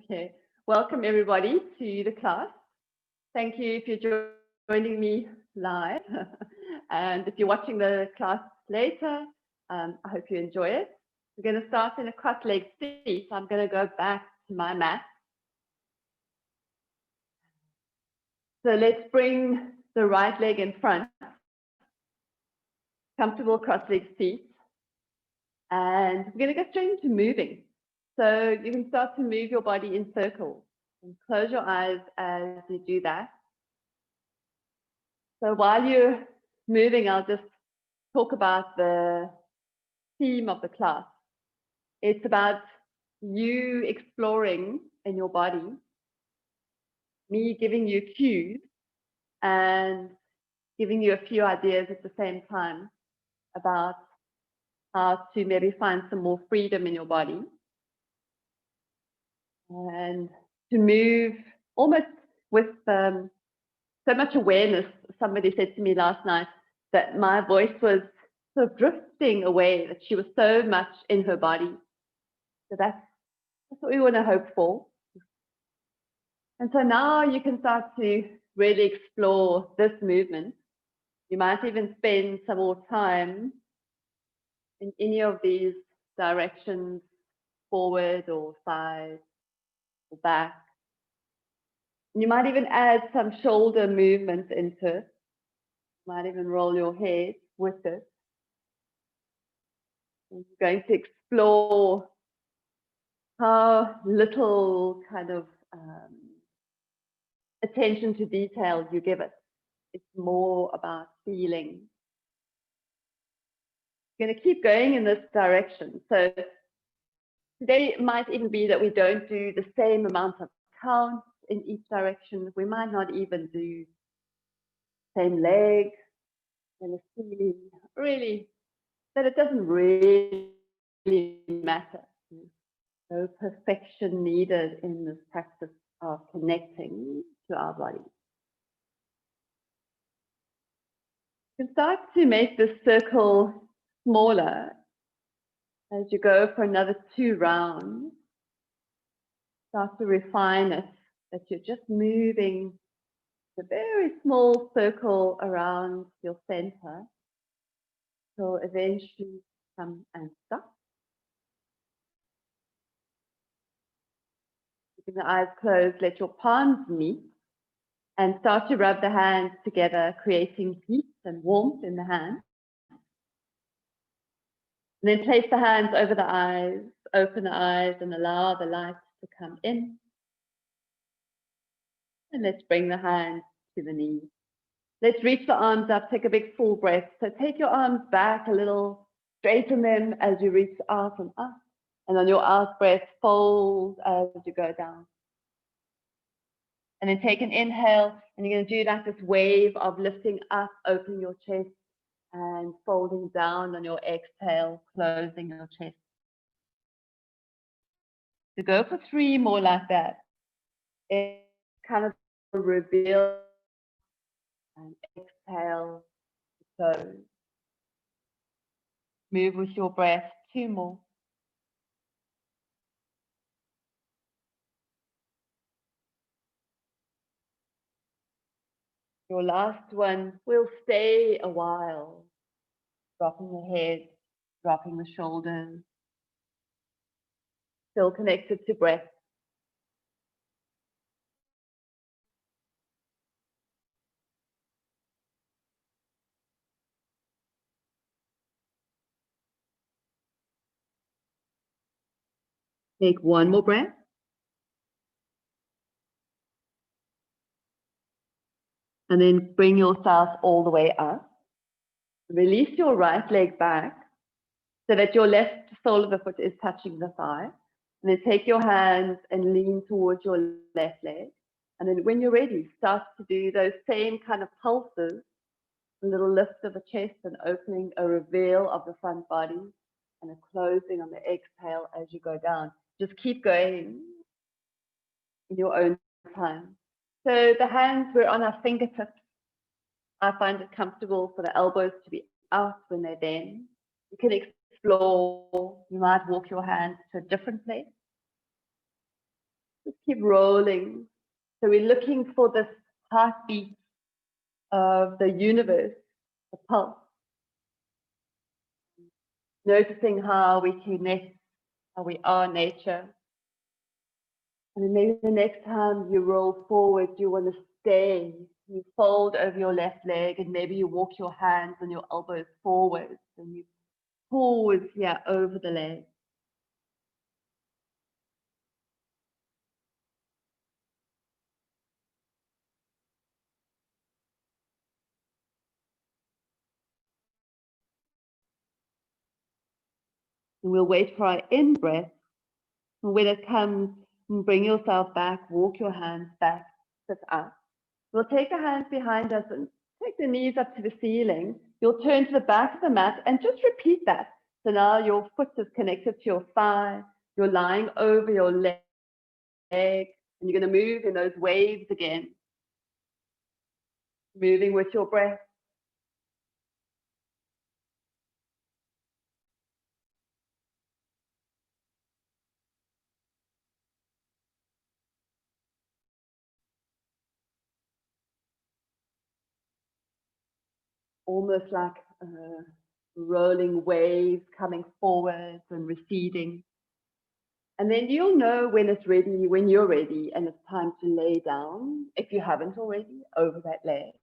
Okay, welcome everybody to the class. Thank you if you're joining me live. And if you're watching the class later, I hope you enjoy it. We're going to start in a cross-legged seat. I'm going to go back to my mat. So let's bring the right leg in front. Comfortable cross-legged seat. And we're going to go straight into moving. So you can start to move your body in circles. And close your eyes as you do that. So while you're moving, I'll just talk about the theme of the class. It's about you exploring in your body, me giving you cues and giving you a few ideas at the same time about how to maybe find some more freedom in your body and to move almost with so much awareness. Somebody said to me last night that my voice was sort of drifting away, that she was so much in her body. So that's what we want to hope for. And so now you can start to really explore this movement. You might even spend some more time in any of these directions, forward or side or back. And you might even add some shoulder movement into it. You might even roll your head with it. And you're going to explore how little kind of attention to detail you give it. It's more about feeling. We're going to keep going in this direction. So today it might even be that we don't do the same amount of counts in each direction. We might not even do same leg and the feeling, really, that it doesn't really matter. No perfection needed in this practice of connecting to our body. You can start to make this circle smaller as you go for another 2 rounds. Start to refine it, that you're just moving a very small circle around your center till eventually come and stop. Keeping the eyes closed, let your palms meet and start to rub the hands together, creating heat and warmth in the hands. And then place the hands over the eyes, open the eyes and allow the light to come in. And let's bring the hands to the knees. Let's reach the arms up, take a big full breath. So take your arms back a little, straighten them as you reach out and up. And on your out breath, fold as you go down. And then take an inhale, and you're going to do like this wave of lifting up, opening your chest, and folding down on your exhale, closing your chest. So go for 3 more like that. It's kind of reveal and exhale, close. Move with your breath, 2 more. Your last one will stay a while, dropping the head, dropping the shoulders, still connected to breath. Take 1 more breath. And then bring yourself all the way up. Release your right leg back so that your left sole of the foot is touching the thigh. And then take your hands and lean towards your left leg. And then when you're ready, start to do those same kind of pulses, a little lift of the chest and opening, a reveal of the front body, and a closing on the exhale as you go down. Just keep going in your own time. So the hands, we're on our fingertips. I find it comfortable for the elbows to be out when they're in. You can explore, you might walk your hands to a different place. Just keep rolling. So we're looking for this heartbeat of the universe, the pulse. Noticing how we connect, how we are nature. And then maybe the next time you roll forward, you want to stay. You fold over your left leg and maybe you walk your hands and your elbows forwards and you forwards here over the leg. And we'll wait for our in-breath. And when it comes, bring yourself back, walk your hands back, sit up. We'll take the hands behind us and take the knees up to the ceiling. You'll turn to the back of the mat and just repeat that. So now your foot is connected to your thigh. You're lying over your leg, and you're going to move in those waves again. Moving with your breath. Almost like rolling waves coming forwards and receding. And then you'll know when it's ready, when you're ready, and it's time to lay down, if you haven't already, over that leg.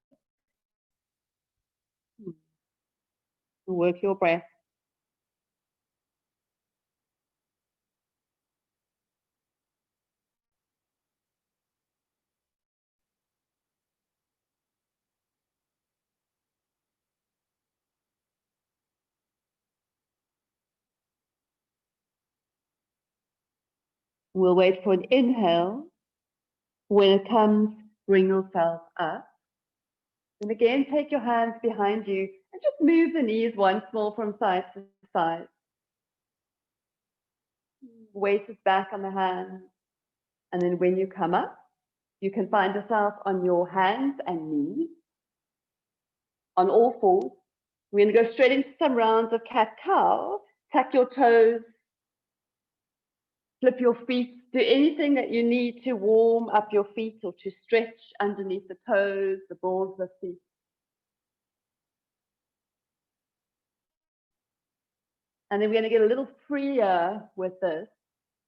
Work your breath. We'll wait for an inhale. When it comes, bring yourself up. And again, take your hands behind you and just move the knees once more from side to side. Weight is back on the hands. And then when you come up, you can find yourself on your hands and knees, on all fours. We're going to go straight into some rounds of cat-cow. Tuck your toes, flip your feet, do anything that you need to warm up your feet or to stretch underneath the toes, the balls of the feet. And then we're going to get a little freer with this.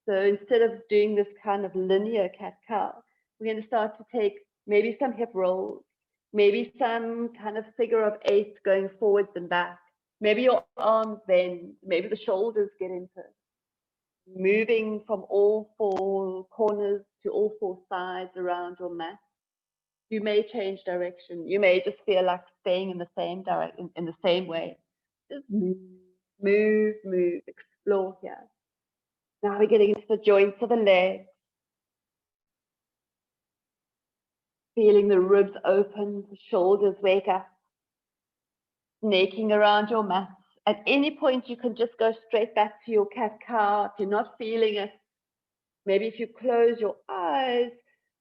So instead of doing this kind of linear cat-cow, we're going to start to take maybe some hip rolls, maybe some kind of figure of 8 going forwards and back. Maybe your arms bend, maybe the shoulders get into it. Moving from all 4 corners to all 4 sides around your mat. You may change direction. You may just feel like staying in the same direction, in the same way. Just move, move, move, explore here. Now we're getting into the joints of the legs. Feeling the ribs open, the shoulders wake up. Snaking around your mat. At any point, you can just go straight back to your cat-cow if you're not feeling it. Maybe if you close your eyes,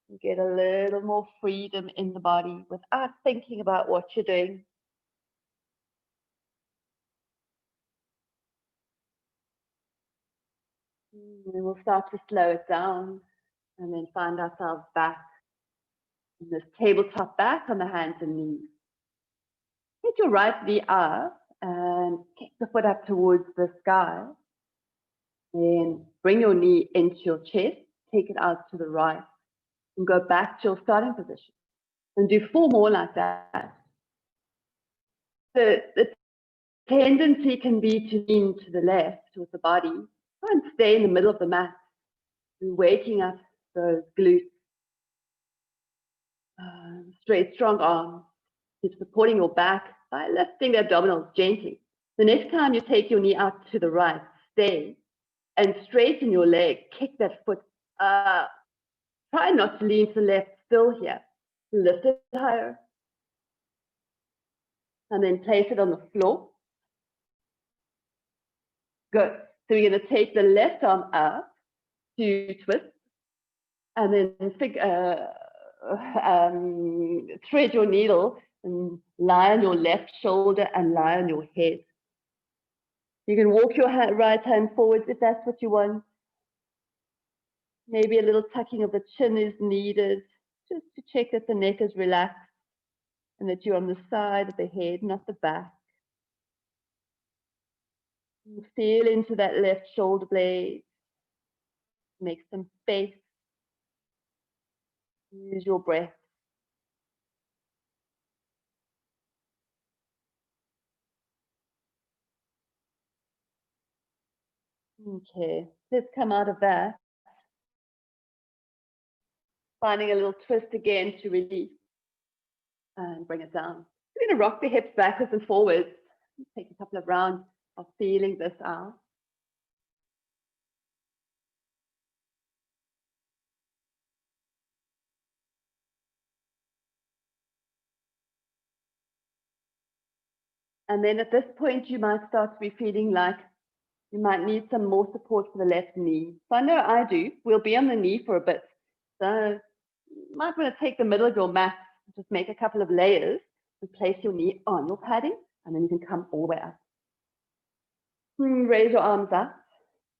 you get a little more freedom in the body without thinking about what you're doing. And then we'll start to slow it down and then find ourselves back in this tabletop back on the hands and knees. Get your right knee up and kick the foot up towards the sky. Then bring your knee into your chest, take it out to the right, and go back to your starting position. And do 4 more like that. The tendency can be to lean to the left with the body. Try and stay in the middle of the mat, and waking up those glutes. Straight, strong arms. Keep supporting your back by lifting the abdominals gently. The next time you take your knee out to the right, stay and straighten your leg. Kick that foot up. Try not to lean to the left, still here. Lift it higher. And then place it on the floor. Good. So we're going to take the left arm up to twist. And then thread your needle and lie on your left shoulder and lie on your head. You can walk your right hand forwards if that's what you want. Maybe a little tucking of the chin is needed, just to check that the neck is relaxed and that you're on the side of the head, not the back. And feel into that left shoulder blade. Make some space. Use your breath. Okay, let's come out of that. Finding a little twist again to release and bring it down. We're going to rock the hips backwards and forwards. Take a couple of rounds of feeling this out. And then at this point, you might start to be feeling like you might need some more support for the left knee. So I know I do. We'll be on the knee for a bit. So you might want to take the middle of your mat, just make a couple of layers and place your knee on your padding, and then you can come all the way up. Raise your arms up.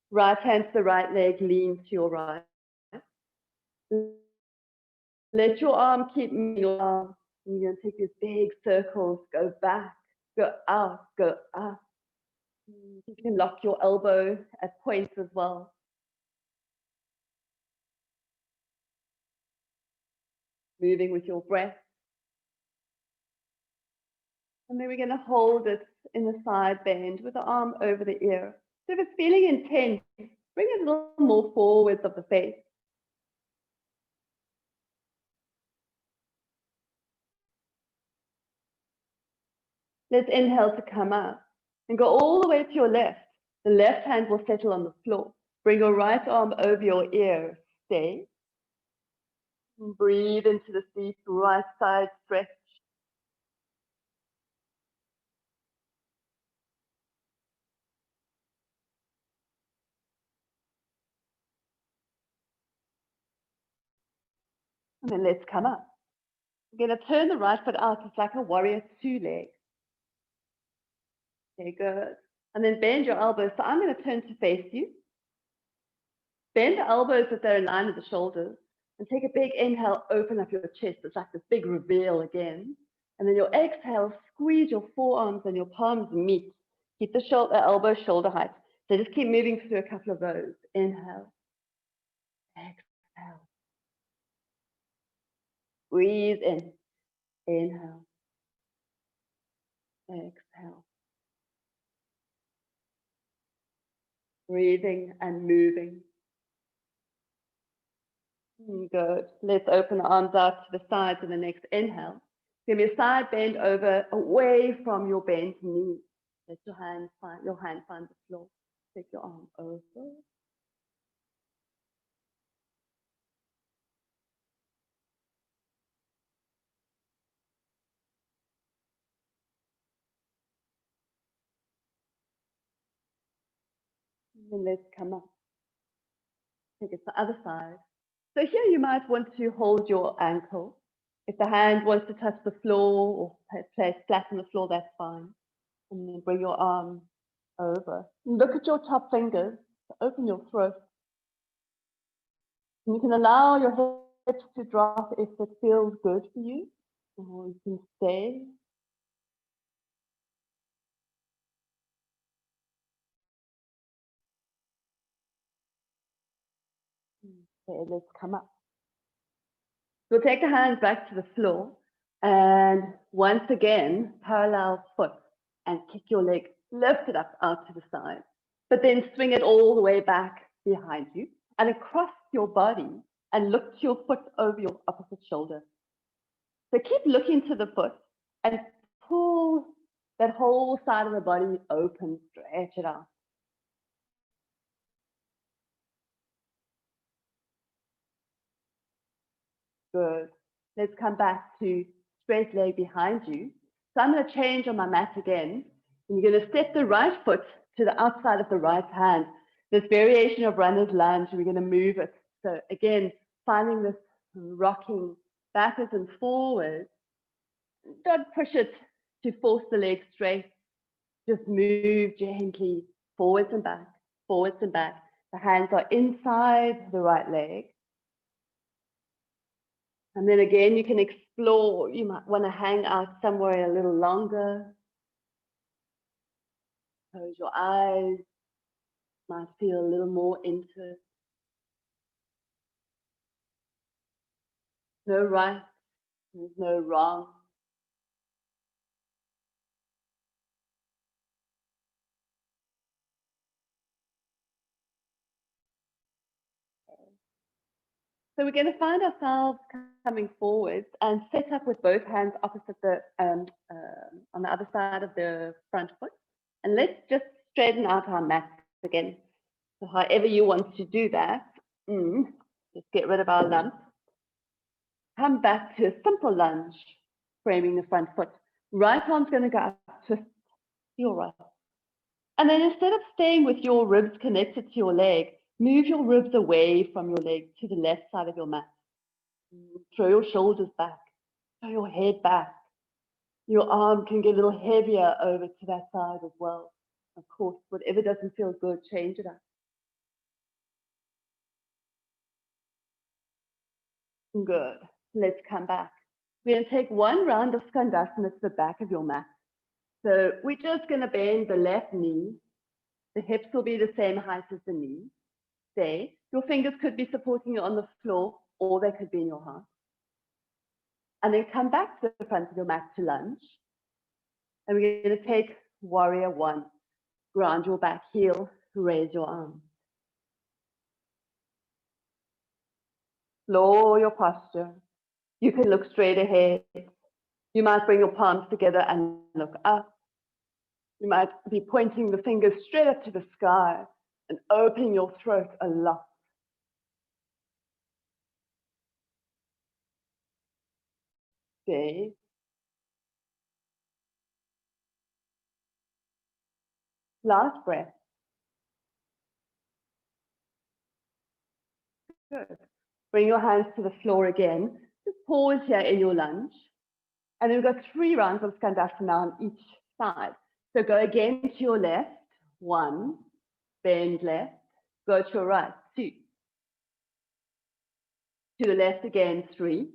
Right hand to the right leg, lean to your right. Let your arm keep moving your arm. And you're going to take these big circles, go back, go out, go up. You can lock your elbow at points as well. Moving with your breath. And then we're going to hold it in the side bend with the arm over the ear. So if it's feeling intense, bring it a little more forwards of the face. Let's inhale to come up and go all the way to your left. The left hand will settle on the floor. Bring your right arm over your ear. Stay. And breathe into the deep right side stretch. And then let's come up. We're going to turn the right foot out. It's like a warrior two leg. Okay, good. And then bend your elbows. So I'm going to turn to face you. Bend the elbows so they're in line with the shoulders. And take a big inhale, open up your chest. It's like this big reveal again. And then your exhale, squeeze your forearms and your palms meet. Keep the elbow shoulder height. So just keep moving through a couple of those. Inhale. Exhale. Breathe in. Inhale. Exhale. Breathing and moving. Good. Let's open the arms out to the sides in the next inhale. Give me a side bend over, away from your bent knee. Let your hand find the floor. Take your arm over. And let's come up. Take it to the other side. So here you might want to hold your ankle. If the hand wants to touch the floor or place flat on the floor, that's fine. And then bring your arm over. Look at your top fingers. Open your throat. And you can allow your hips to drop if it feels good for you, or you can stay. Okay, let's come up. So take the hands back to the floor, and once again, parallel foot, and kick your leg, lift it up out to the side, but then swing it all the way back behind you and across your body, and look to your foot over your opposite shoulder. So keep looking to the foot and pull that whole side of the body open, stretch it out. Good. Let's come back to straight leg behind you. So I'm going to change on my mat again. And you're going to step the right foot to the outside of the right hand. This variation of runner's lunge, we're going to move it. So again, finding this rocking backwards and forwards. Don't push it to force the leg straight. Just move gently forwards and back, The hands are inside the right leg. And then again, you can explore. You might want to hang out somewhere a little longer. Close your eyes. Might feel a little more into it. No right, there's no wrong. So we're going to find ourselves coming forwards and set up with both hands opposite the on the other side of the front foot. And let's just straighten out our mat again. So however you want to do that, just get rid of our lump. Come back to a simple lunge, framing the front foot. Right arm's going to go up, twist your right. And then instead of staying with your ribs connected to your leg, move your ribs away from your leg to the left side of your mat. Throw your shoulders back, throw your head back. Your arm can get a little heavier over to that side as well. Of course, whatever doesn't feel good, change it up. Good. Let's come back. We're going to take one round of skandasana to the back of your mat. So we're just going to bend the left knee. The hips will be the same height as the knee. Stay. Your fingers could be supporting you on the floor, or they could be in your heart. And then come back to the front of your mat to lunge. And we're going to take warrior one. Ground your back heel, raise your arms. Lower your posture. You can look straight ahead. You might bring your palms together and look up. You might be pointing the fingers straight up to the sky and opening your throat a lot. Stay. Last breath. Good. Bring your hands to the floor again. Just pause here in your lunge. And then we've got 3 rounds of skandasana on each side. So go again to your left, 1, bend left, go to your right, 2. To the left again, 3.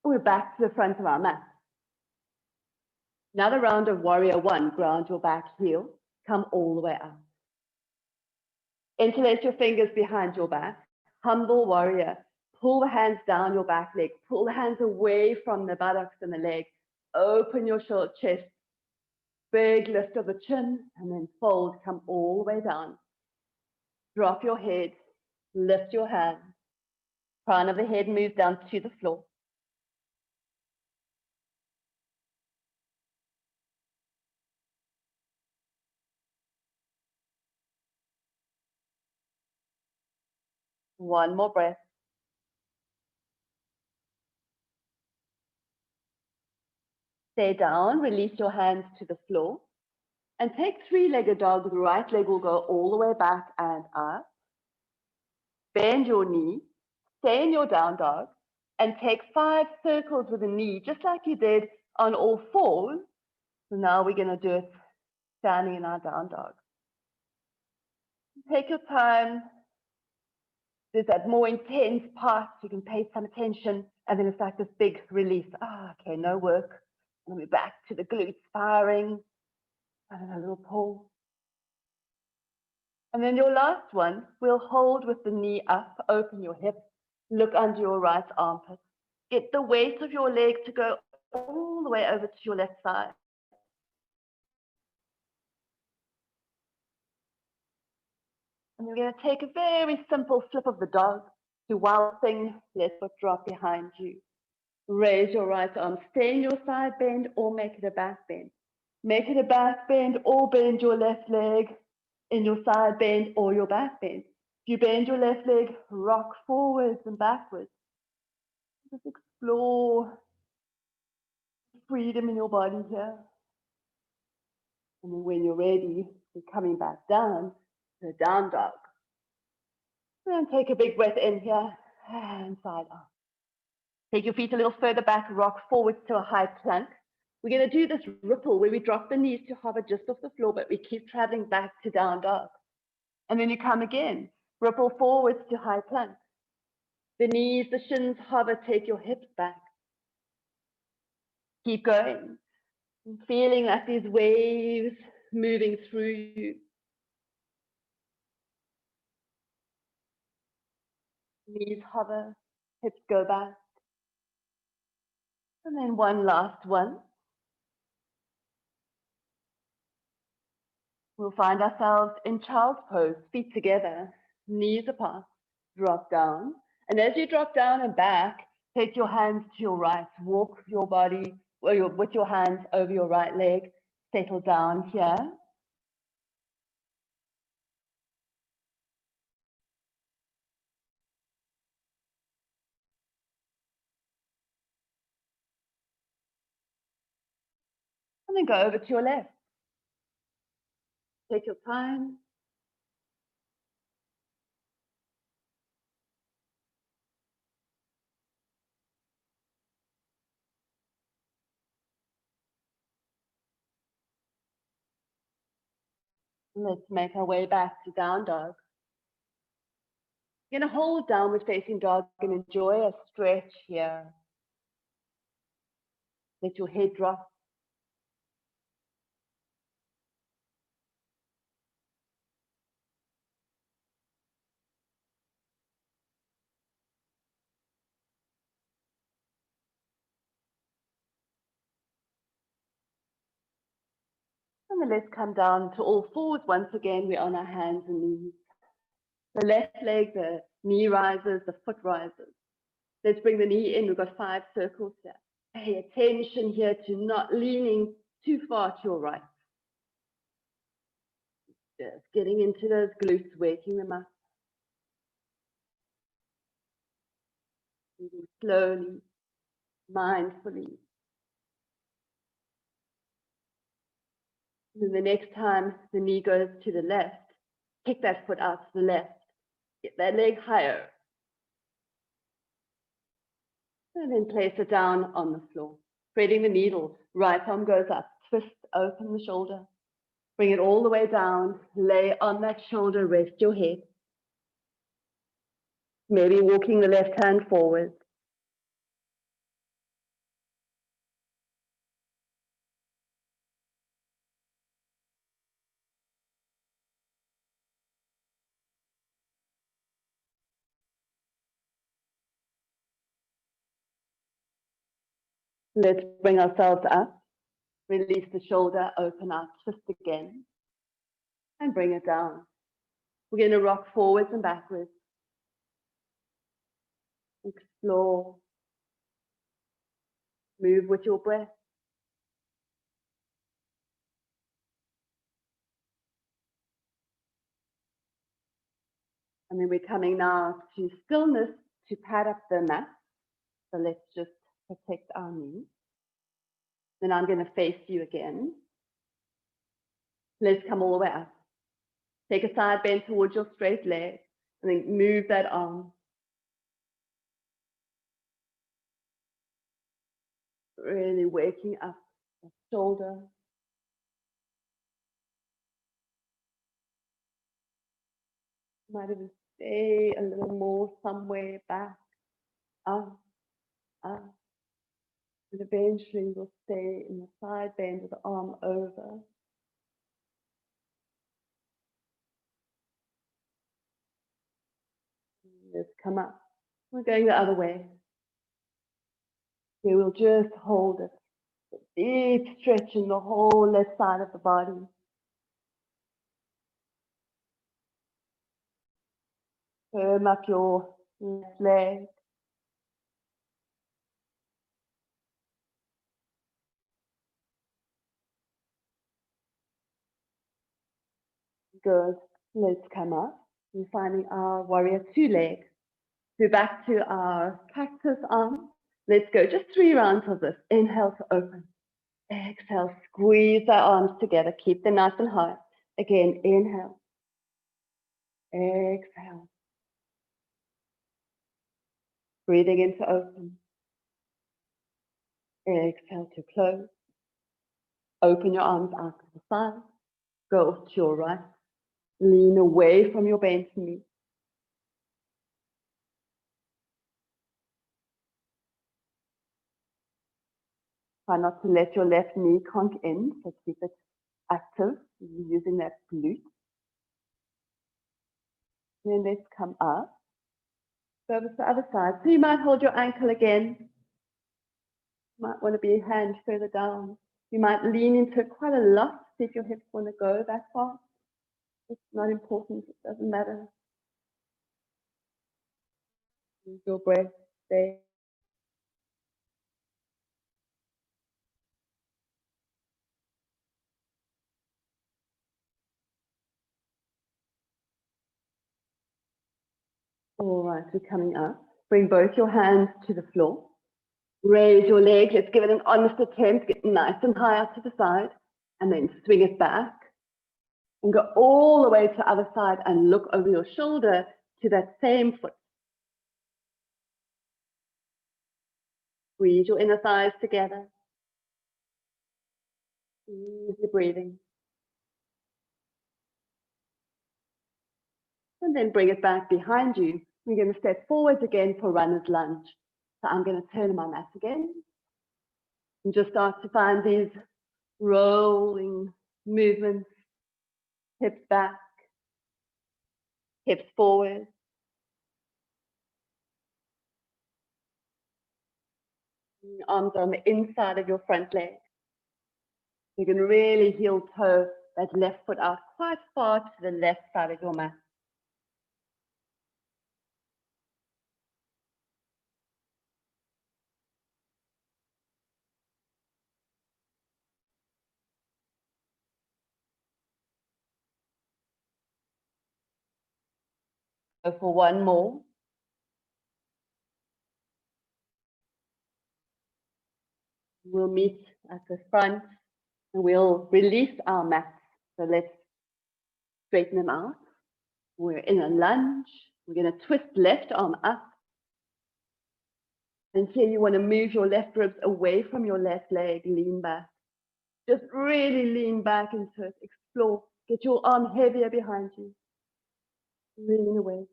We're back to the front of our mat. Another round of warrior 1, ground your back heel, come all the way up. Interlace your fingers behind your back, humble warrior. Pull the hands down your back leg, pull the hands away from the buttocks and the leg, open your short chest, big lift of the chin, and then fold, come all the way down. Drop your head, lift your hands, crown of the head moves down to the floor. One more breath. Stay down, release your hands to the floor, and take 3-legged dog. The right leg will go all the way back and up. Bend your knee, stay in your down dog, and take 5 circles with the knee, just like you did on all 4s. So now we're going to do it standing in our down dog. Take your time. There's that more intense part, you can pay some attention, and then it's like this big release. Okay, no work. And we're back to the glutes firing, and a little pull. And then your last one, we'll hold with the knee up, open your hip, look under your right armpit. Get the weight of your leg to go all the way over to your left side. And we're going to take a very simple flip of the dog. Do wild thing, let foot drop behind you. Raise your right arm, stay in your side bend or make it a back bend. Make it a back bend or bend your left leg in your side bend or your back bend. If you bend your left leg, rock forwards and backwards. Just explore freedom in your body here. And then when you're ready, you're coming back down to a down dog. And take a big breath in here and side up. Take your feet a little further back, rock forwards to a high plank. We're going to do this ripple where we drop the knees to hover just off the floor, but we keep traveling back to down dog. And then you come again. Ripple forwards to high plank. The knees, the shins hover, take your hips back. Keep going. Feeling like these waves moving through you. Knees hover, hips go back. And then one last one. We'll find ourselves in child's pose, feet together, knees apart, drop down. And as you drop down and back, take your hands to your right, walk your body with your hands over your right leg, settle down here. And then go over to your left. Take your time. Let's make our way back to down dog. You're going to hold downward facing dog and enjoy a stretch here. Let your head drop. And then let's come down to all fours. Once again, we're on our hands and knees. The left leg, the knee rises, the foot rises. Let's bring the knee in. We've got 5 circles here. Pay attention here to not leaning too far to your right. Just getting into those glutes, waking them up. Moving slowly, mindfully. And then the next time the knee goes to the left, kick that foot out to the left. Get that leg higher. And then place it down on the floor. Threading the needle, right arm goes up, twist open the shoulder. Bring it all the way down, lay on that shoulder, rest your head. Maybe walking the left hand forward. Let's bring ourselves up. Release the shoulder, open up, twist again, and bring it down. We're going to rock forwards and backwards. Explore. Move with your breath. And then we're coming now to stillness to pad up the mat. So let's just protect our knees. Then I'm going to face you again. Let's come all the way up. Take a side bend towards your straight leg, and then move that arm. Really waking up the shoulder. Might even stay a little more somewhere back, up, up. And eventually we'll stay in the side bend with the arm over. Let's come up. We're going the other way. Here we'll just hold it. Deep stretch in the whole left side of the body. Firm up your left leg. Good. Let's come up. We're finding our warrior 2 leg. So back to our cactus arm. Let's go just 3 rounds of this. Inhale to open. Exhale, squeeze our arms together. Keep them nice and high. Again, inhale. Exhale. Breathing in to open. Exhale to close. Open your arms out to the side. Go to your right. Lean away from your bent knee. Try not to let your left knee conk in, so keep it active using that glute. Then let's come up. Go over to the other side. So you might hold your ankle again. You might want to be a hand further down. You might lean into it quite a lot, see if your hips want to go that far. It's not important, it doesn't matter. Use your breath, stay. All right, we're coming up. Bring both your hands to the floor. Raise your leg. Let's give it an honest attempt. Get nice and high up to the side. And then swing it back. And go all the way to the other side and look over your shoulder to that same foot. Squeeze your inner thighs together. Easy breathing. And then bring it back behind you. We're going to step forwards again for runner's lunge. So I'm going to turn my mat again. And just start to find these rolling movements. Hips back, hips forward. Your arms are on the inside of your front leg. You can really heel toe that left foot out quite far to the left side of your mat. Go for one more. We'll meet at the front and we'll release our mats. So let's straighten them out. We're in a lunge. We're going to twist left arm up. And here you want to move your left ribs away from your left leg, lean back. Just really lean back into it, explore. Get your arm heavier behind you. Lean away,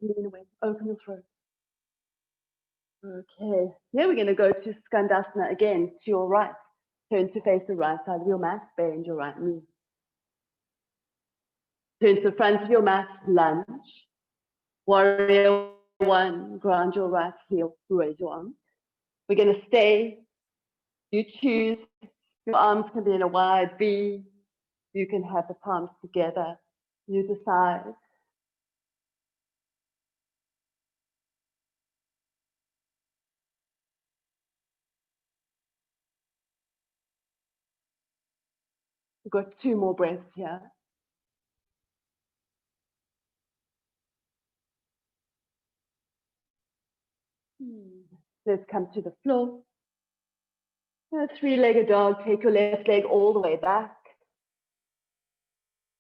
open your throat. Okay, here we're going to go to Skandasana again, to your right. Turn to face the right side of your mat, bend your right knee. Turn to the front of your mat, lunge. Warrior one, ground your right heel, raise your arms. We're going to stay. You choose. Your arms can be in a wide V. You can have the palms together. You decide. We've got 2 more breaths here. Let's come to the floor. A 3-legged dog. Take your left leg all the way back.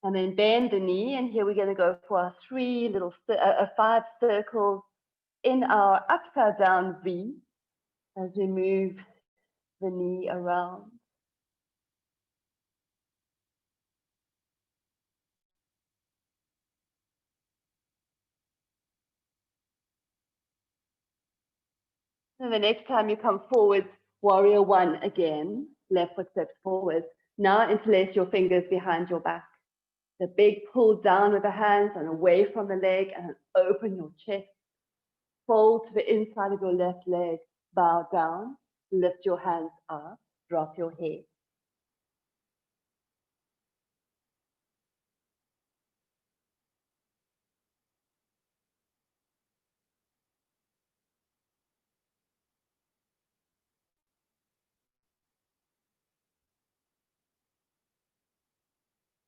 And then bend the knee. And here we're going to go for our 5 circles in our upside down V as we move the knee around. And the next time you come forward, warrior one again, left foot steps forward. Now interlace your fingers behind your back. The big pull down with the hands and away from the leg and open your chest. Fold to the inside of your left leg, bow down, lift your hands up, drop your head.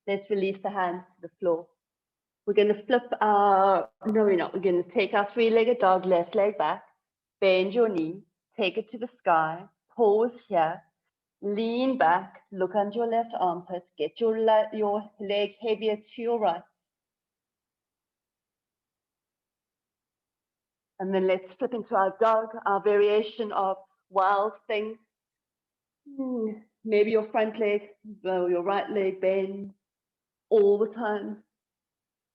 Let's release the hands to the floor. We're going to flip our, no, we're not. We're going to take our 3-legged dog, left leg back, bend your knee, take it to the sky, pause here, lean back, look under your left armpit, get your leg heavier to your right. And then let's flip into our dog, our variation of wild thing. Maybe your front leg, your right leg bends all the time.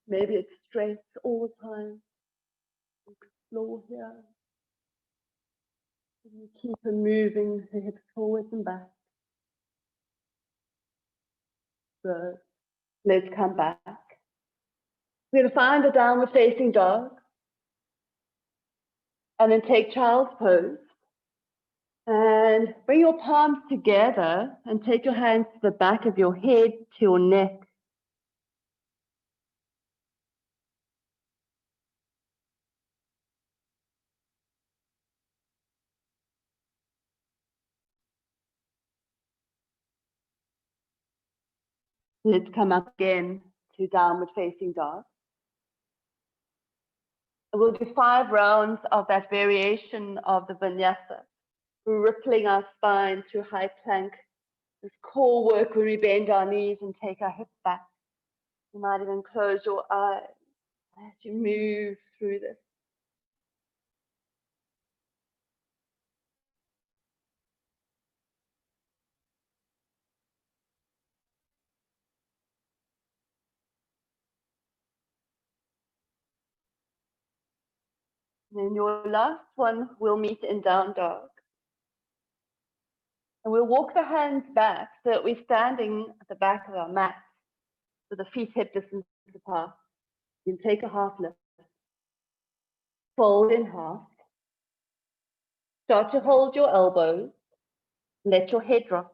Maybe it's straight all the time. Floor here. And you keep moving the hips forwards and back. Good. Let's come back. We're going to find a downward facing dog. And then take child's pose. And bring your palms together and take your hands to the back of your head, to your neck. Let's come up again to downward facing dog. We'll do 5 rounds of that variation of the vinyasa, rippling our spine to high plank. This core work where we bend our knees and take our hips back. You might even close your eyes as you move through this. And then your last one, we'll meet in down dog. And we'll walk the hands back so that we're standing at the back of our mat with the feet hip distance apart. You can take a half lift. Fold in half. Start to hold your elbows. Let your head drop.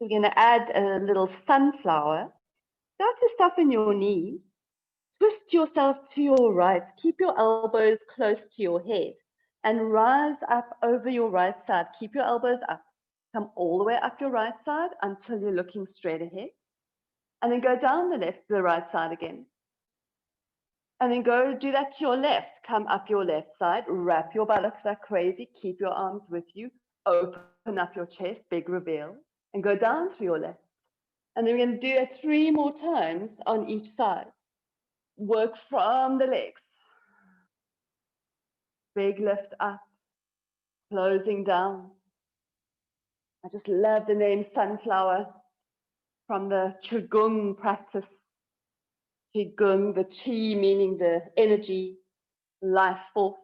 We're going to add a little sunflower. Start to soften your knees. Twist yourself to your right. Keep your elbows close to your head and rise up over your right side. Keep your elbows up. Come all the way up your right side until you're looking straight ahead. And then go down the left to the right side again. And then go do that to your left. Come up your left side. Wrap your buttocks like crazy. Keep your arms with you. Open up your chest, big reveal. And go down to your left. And then we're going to do it 3 more times on each side. Work from the legs. Big lift up, closing down. I just love the name sunflower from the Qigong practice. Qigong, the Qi meaning the energy, life force.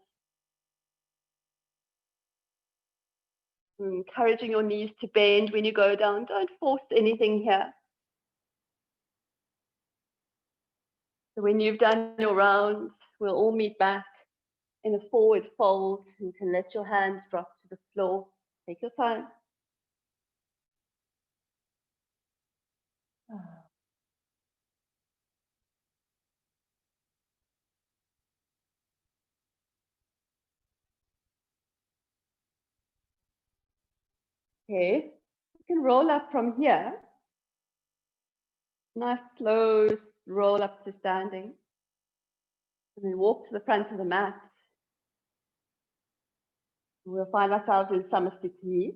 Encouraging your knees to bend when you go down. Don't force anything here. So when you've done your rounds, we'll all meet back in a forward fold. You can let your hands drop to the floor. Take your time. Okay, you can roll up from here. Nice slow roll up to standing. And then walk to the front of the mat. We'll find ourselves in Samasthiti.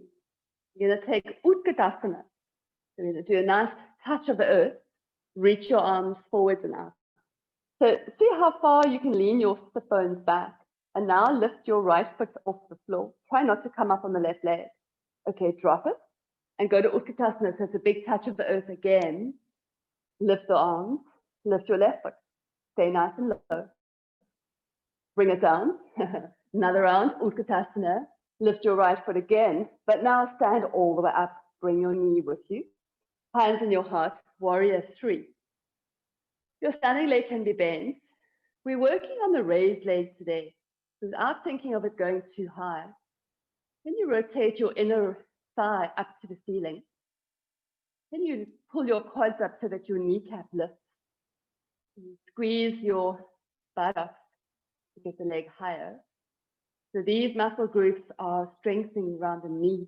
You're going to take Utkatasana. So we're going to do a nice touch of the earth. Reach your arms forwards and up. So see how far you can lean your sit bones back. And now lift your right foot off the floor. Try not to come up on the left leg. Okay, drop it. And go to Utkatasana. So it's a big touch of the earth again. Lift the arms. Lift your left foot. Stay nice and low. Bring it down. Another round, Utkatasana. Lift your right foot again, but now stand all the way up. Bring your knee with you. Hands in your heart, warrior 3. Your standing leg can be bent. We're working on the raised leg today. Without thinking of it going too high, then you rotate your inner thigh up to the ceiling. Then you pull your quads up so that your kneecap lifts. You squeeze your buttocks to get the leg higher. So these muscle groups are strengthening around the knee.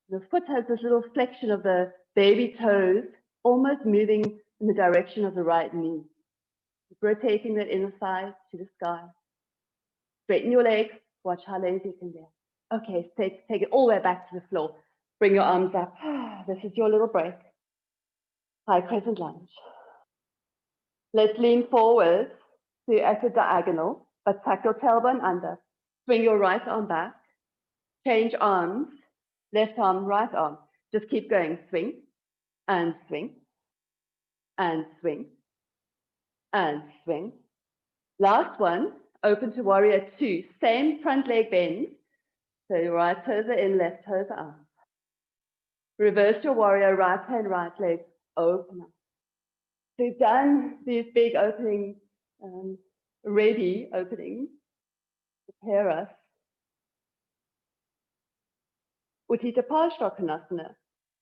The foot has this little flexion of the baby toes, almost moving in the direction of the right knee. Rotating that inner thigh to the sky. Straighten your legs. Watch how lazy you can get. Okay, take it all the way back to the floor. Bring your arms up. This is your little break. High crescent lunge. Let's lean forward to at a diagonal, but tuck your tailbone under. Swing your right arm back. Change arms. Left arm, right arm. Just keep going. Swing and swing and swing and swing. Last one, open to warrior two. Same front leg bend. So your right toes are in, left toes are out. Reverse your warrior, right hand, right leg, open up. So you've done these big openings, ready openings, prepare us. Utthita Parsvakonasana,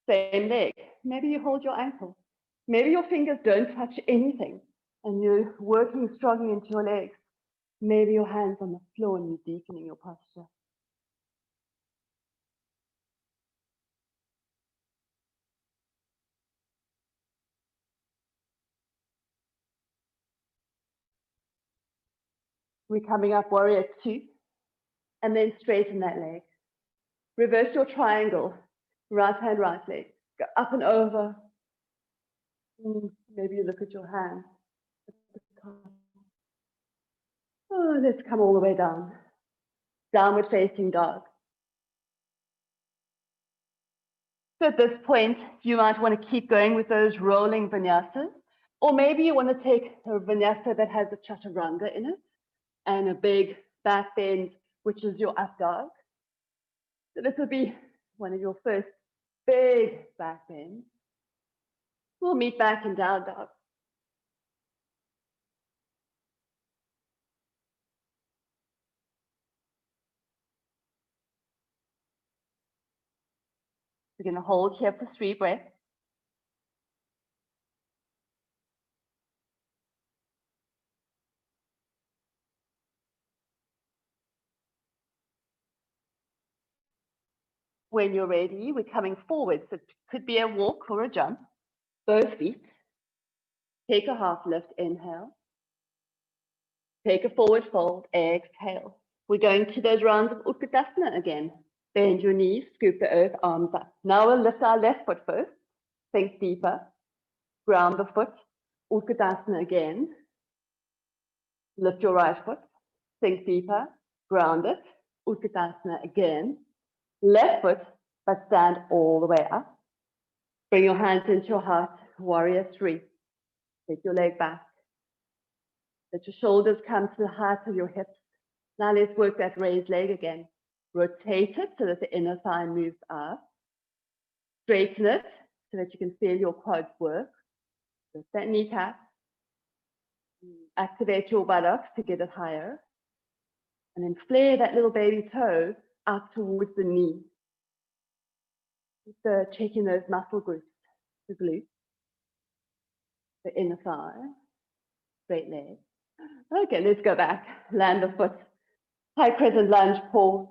same leg. Maybe you hold your ankle. Maybe your fingers don't touch anything and you're working strongly into your legs. Maybe your hands on the floor and you're deepening your posture. We're coming up warrior two and then straighten that leg. Reverse your triangle, right hand, right leg. Go up and over. Maybe you look at your hand. Oh, let's come all the way down. Downward facing dog. So at this point, you might want to keep going with those rolling vinyasas. Or maybe you want to take a vinyasa that has a chaturanga in it and a big back bend, which is your up dog. So this will be one of your first big back bends. We'll meet back in down dog. We're going to hold here for 3 breaths. When you're ready, we're coming forward. So it could be a walk or a jump. Both feet. Take a half lift, inhale. Take a forward fold, exhale. We're going to those rounds of Utkatasana again. Bend your knees, scoop the earth, arms up. Now we'll lift our left foot first. Sink deeper. Ground the foot. Utkatasana again. Lift your right foot. Sink deeper. Ground it. Utkatasana again. Left foot, but stand all the way up. Bring your hands into your heart. Warrior three. Take your leg back. Let your shoulders come to the height of your hips. Now let's work that raised leg again. Rotate it so that the inner thigh moves up. Straighten it so that you can feel your quads work. Lift that kneecap. Activate your buttocks to get it higher. And then flare that little baby toe up towards the knee. Just checking those muscle groups, the glutes, the inner thigh, straight leg. Okay, let's go back. Land the foot. High crescent lunge, pause.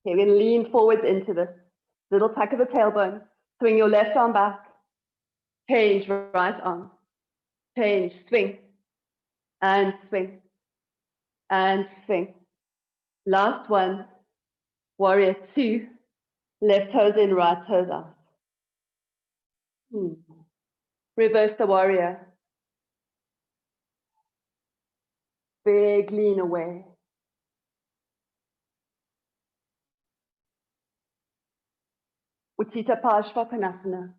Okay, we're going to lean forwards into this. Little tuck of the tailbone. Swing your left arm back. Change right arm. Change, swing. And swing. And swing. Last one. Warrior two. Left toes in, right toes out. Reverse the warrior. Big lean away. Utthita Parsvakonasana.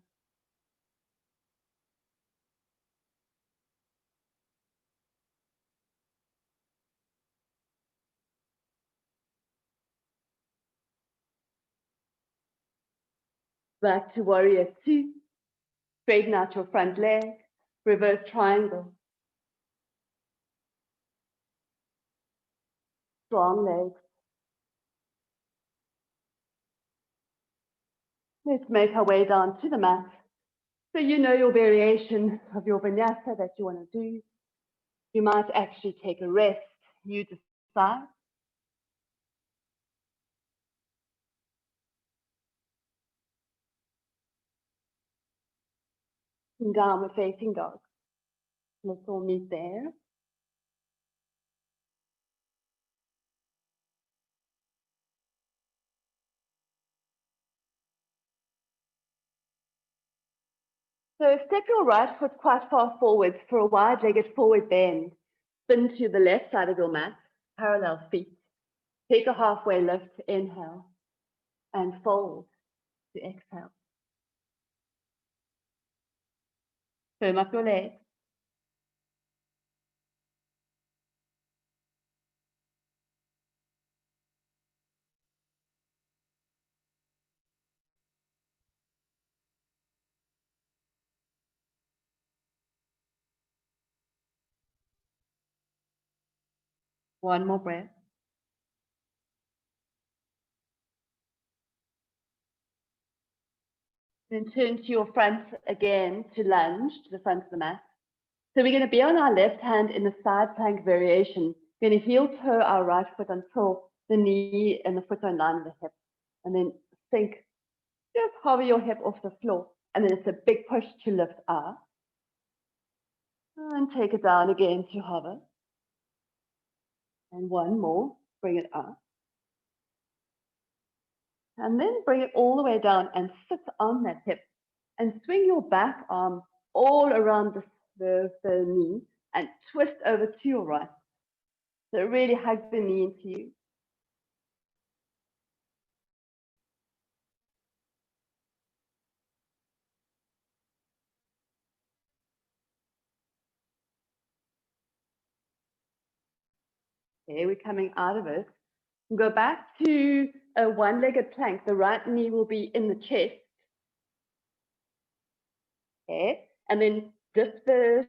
Back to warrior two. Straighten out your front leg. Reverse triangle. Strong legs. Let's make our way down to the mat. So you know your variation of your vinyasa that you want to do. You might actually take a rest. You decide. Downward facing dog. Let's all meet there. So step your right foot quite far forward for a wide-legged forward bend. Spin to the left side of your mat, parallel feet. Take a halfway lift, inhale, and fold to exhale. Firm up your legs. One more breath. Then turn to your front again to lunge to the front of the mat. So we're going to be on our left hand in the side plank variation. We're going to heel toe our right foot until the knee and the foot are in line with the hip. And then sink, just hover your hip off the floor. And then it's a big push to lift up. And take it down again to hover. And one more, bring it up. And then bring it all the way down and sit on that hip. And swing your back arm all around the knee and twist over to your right. So really hug the knee into you. Okay, we're coming out of it. Go back to a one-legged plank. The right knee will be in the chest. Okay, and then dip the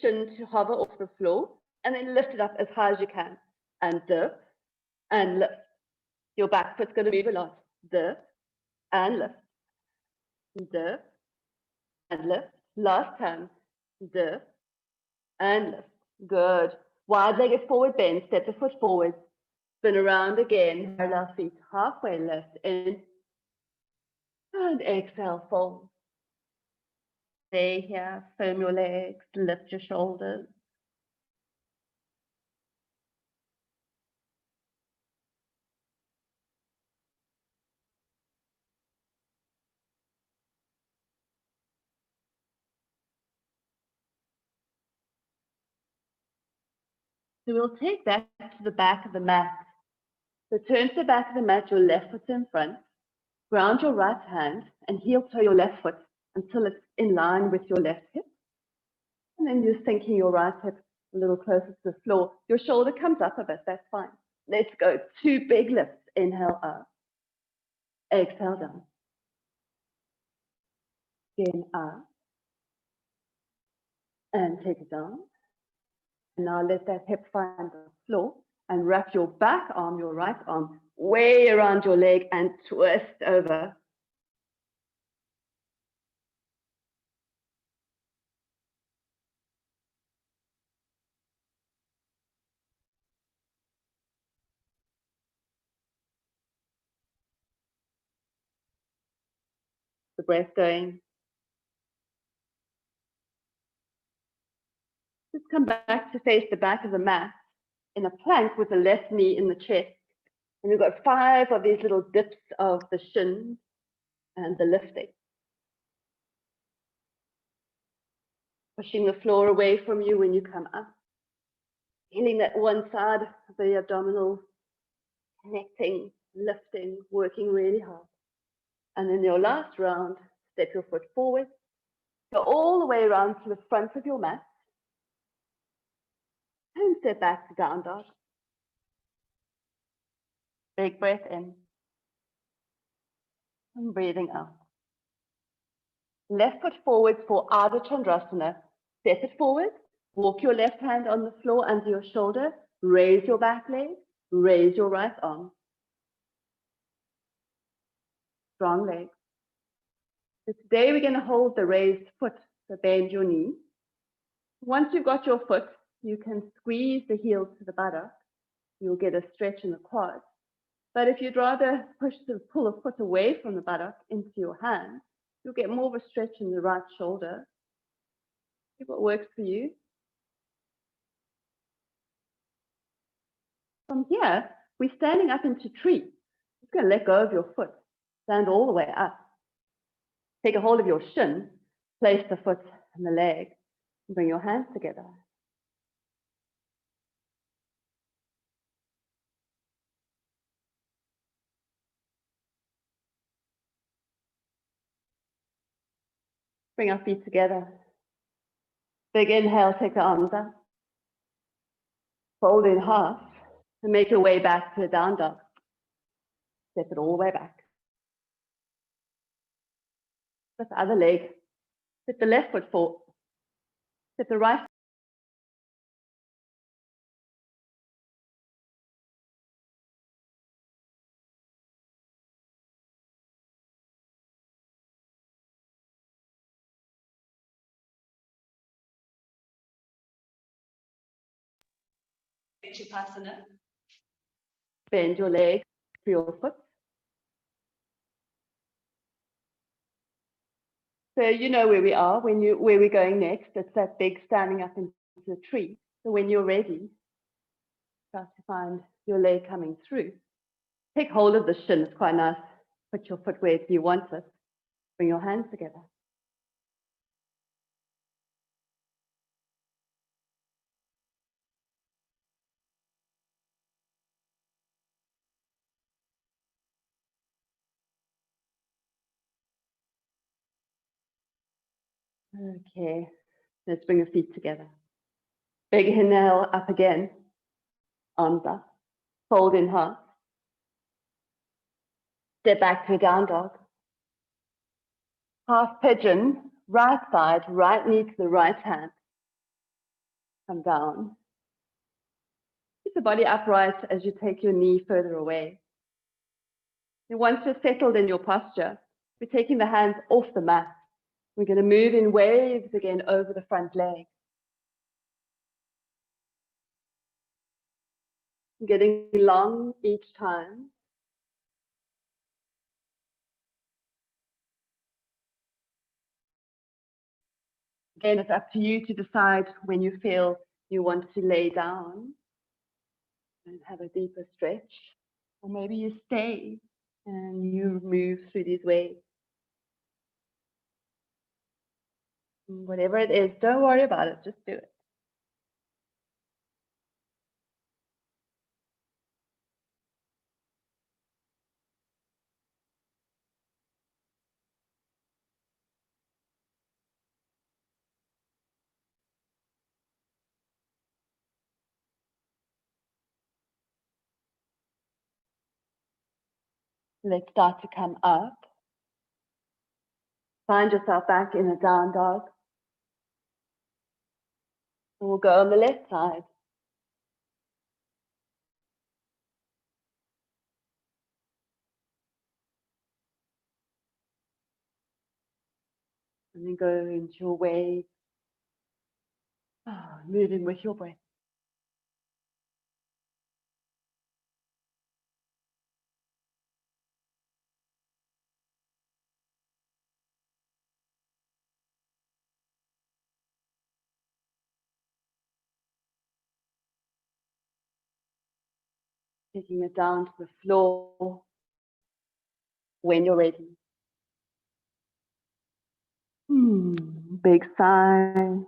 shin to hover off the floor, and then lift it up as high as you can. And dip, and lift. Your back foot's going to move a lot. Dip, and lift. Dip, and lift. Last time. Dip, and lift. Good. Wide-legged forward bend. Step the foot forward. Spin around again. Parallel feet. Halfway lift. In. And exhale, fold. Stay here. Firm your legs. Lift your shoulders. So we'll take that to the back of the mat. So turn to the back of the mat, your left foot in front. Ground your right hand and heel toe your left foot until it's in line with your left hip. And then you're sinking your right hip a little closer to the floor. Your shoulder comes up a bit, that's fine. Let's go. 2 big lifts. Inhale up. Exhale down. Again up. And take it down. And now let that hip find the floor and wrap your back arm, your right arm, way around your leg and twist over. The breath going. Just come back to face the back of the mat in a plank with the left knee in the chest. And you've got 5 of these little dips of the shin and the lifting. Pushing the floor away from you when you come up. Feeling that one side of the abdominal, connecting, lifting, working really hard. And in your last round, step your foot forward. Go all the way around to the front of your mat. And step back to down dog. Big breath in. And breathing out. Left foot forward for Ardha Chandrasana. Step it forward. Walk your left hand on the floor under your shoulder. Raise your back leg. Raise your right arm. Strong legs. So today we're going to hold the raised foot. So bend your knee. Once you've got your foot, you can squeeze the heel to the buttock. You'll get a stretch in the quads. But if you'd rather pull a foot away from the buttock into your hand, you'll get more of a stretch in the right shoulder. See what works for you. From here, we're standing up into tree. You're going to let go of your foot. Stand all the way up. Take a hold of your shin. Place the foot and the leg and bring your hands together. Bring our feet together. Big inhale, take the arms up. Fold in half and make your way back to a down dog. Step it all the way back. With the other leg, step the left foot forward. Step the right. Bend your leg to your foot. So you know where we are, where we're going next. It's that big standing up into the tree. So when you're ready, try to find your leg coming through. Take hold of the shin, it's quite nice. Put your foot where you want it. Bring your hands together. Okay, let's bring your feet together. Big inhale up again, arms up, fold in half. Step back to a down dog. Half pigeon, right side, right knee to the right hand. Come down. Keep the body upright as you take your knee further away. And once you're settled in your posture, we're taking the hands off the mat. We're going to move in waves again over the front leg. Getting long each time. Again, it's up to you to decide when you feel you want to lay down and have a deeper stretch. Or maybe you stay and you move through these waves. Whatever it is, don't worry about it, just do it. Let's start to come up. Find yourself back in a down dog. And we'll go on the left side. And then go into your wave. Moving with your breath. Taking it down to the floor when you're ready. Big sigh.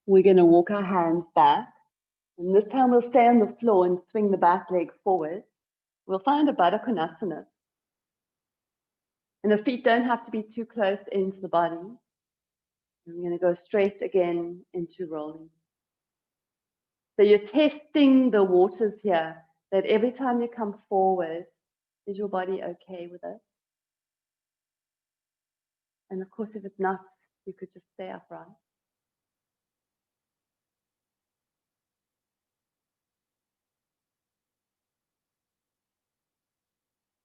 We're going to walk our hands back. And this time we'll stay on the floor and swing the back leg forward. We'll find a Baddha Konasana. And the feet don't have to be too close into the body. And we're going to go straight again into rolling. So you're testing the waters here, that every time you come forward, is your body okay with it? And of course, if it's not, you could just stay upright.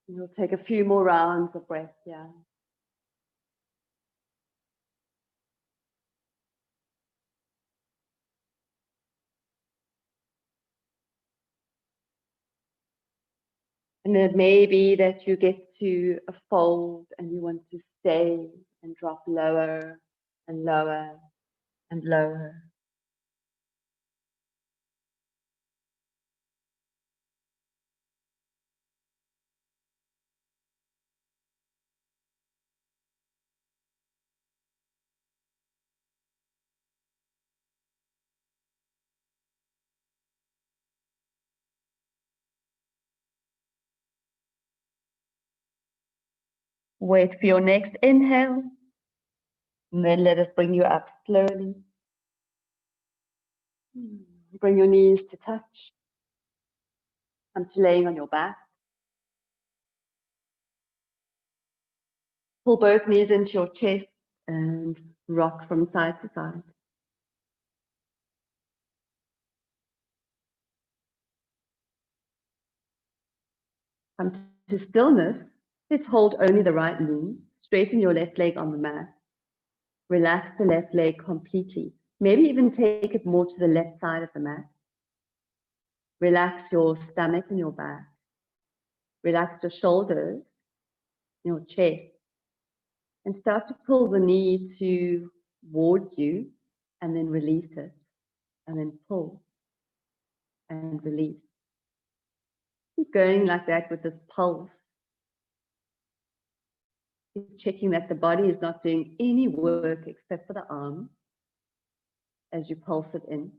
And you'll take a few more rounds of breath, yeah. And it may be that you get to a fold and you want to stay and drop lower and lower and lower. Wait for your next inhale, and then let us bring you up slowly. Bring your knees to touch. Come to laying on your back. Pull both knees into your chest and rock from side to side. Come to stillness. Let's hold only the right knee. Straighten your left leg on the mat. Relax the left leg completely. Maybe even take it more to the left side of the mat. Relax your stomach and your back. Relax your shoulders, your chest. And start to pull the knee towards you and then release it. And then pull and release. Keep going like that with this pulse. Keep checking that the body is not doing any work except for the arm as you pulse it in.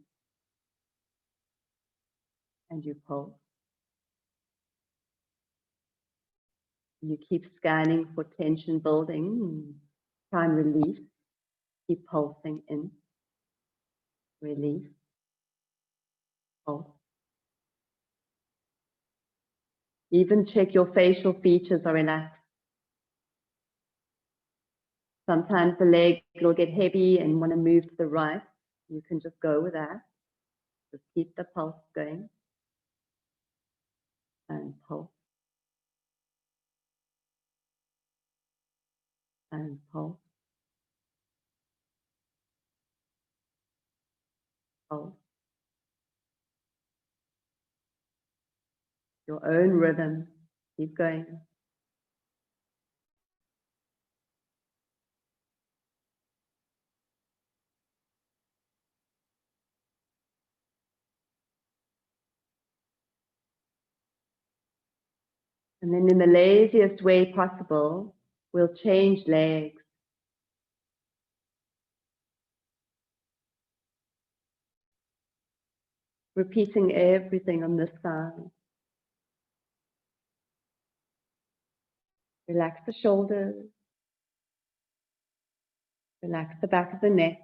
And you pulse. You keep scanning for tension building. Try and release. Keep pulsing in. Release. Pulse. Even check your facial features are relaxed. Sometimes the leg will get heavy and want to move to the right. You can just go with that. Just keep the pulse going. And pulse. And pulse. Pulse. Your own rhythm. Keep going. And then in the laziest way possible, we'll change legs. Repeating everything on this side. Relax the shoulders. Relax the back of the neck.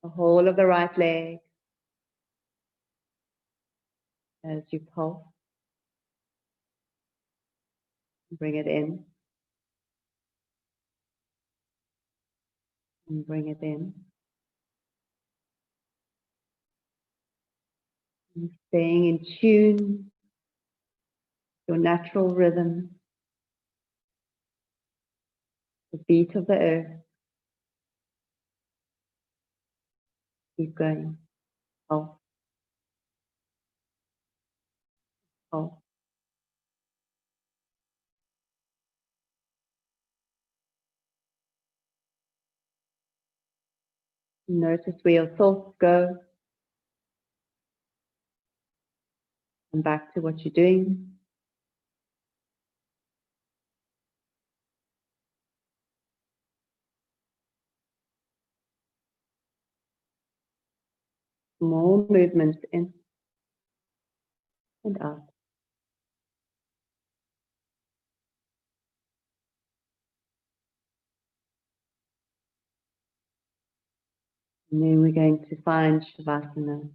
The whole of the right leg. As you pulse. Bring it in. And bring it in. And staying in tune. Your natural rhythm. The beat of the earth. Keep going. Pulse. Pulse. Notice where your thoughts go. Come back to what you're doing. More movements in and out. And then we're going to find Shavasana.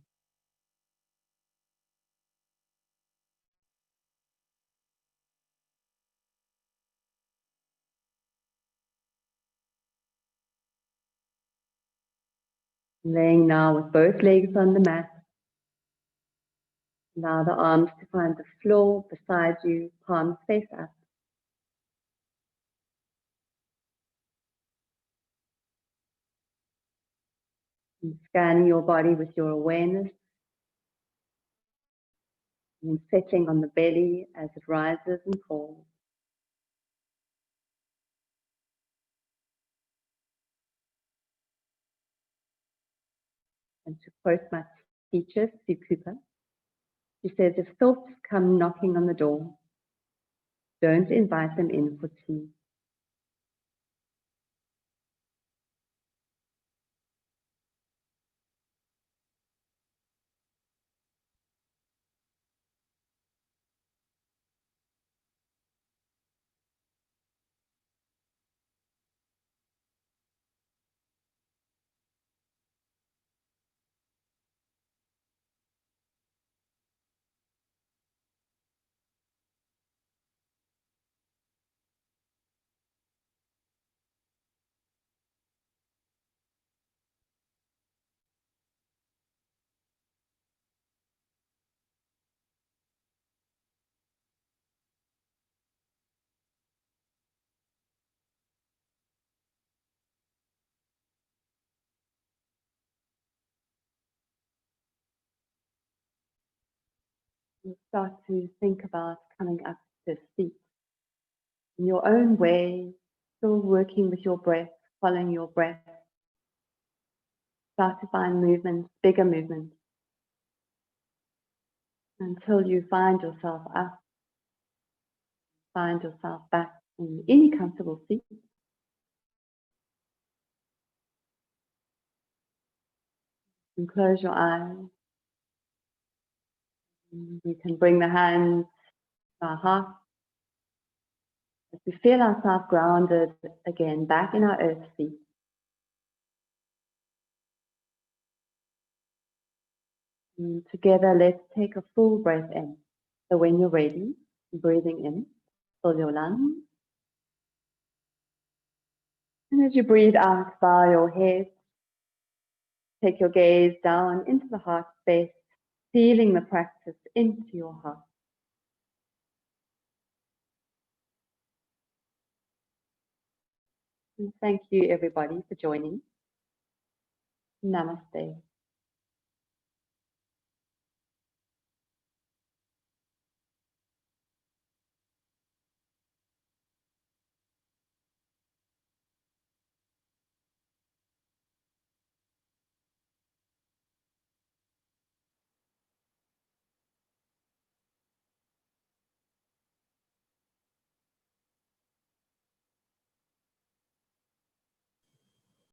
Laying now with both legs on the mat. Allow the arms to find the floor beside you, palms face up. And scanning your body with your awareness. and settling on the belly as it rises and falls. And to quote my teacher, Sue Cooper, she says, if thoughts come knocking on the door, don't invite them in for tea. You start to think about coming up to seat in your own way, still working with your breath, following your breath. Start to find movements, bigger movements, until you find yourself up, find yourself back in any comfortable seat. And close your eyes. We can bring the hands to our heart. As we feel ourselves grounded again, back in our earth seat. And together, let's take a full breath in. So when you're ready, breathing in, fill your lungs. And as you breathe out, bow your head. Take your gaze down into the heart space, feeling the practice into your heart. And thank you, everybody, for joining. Namaste.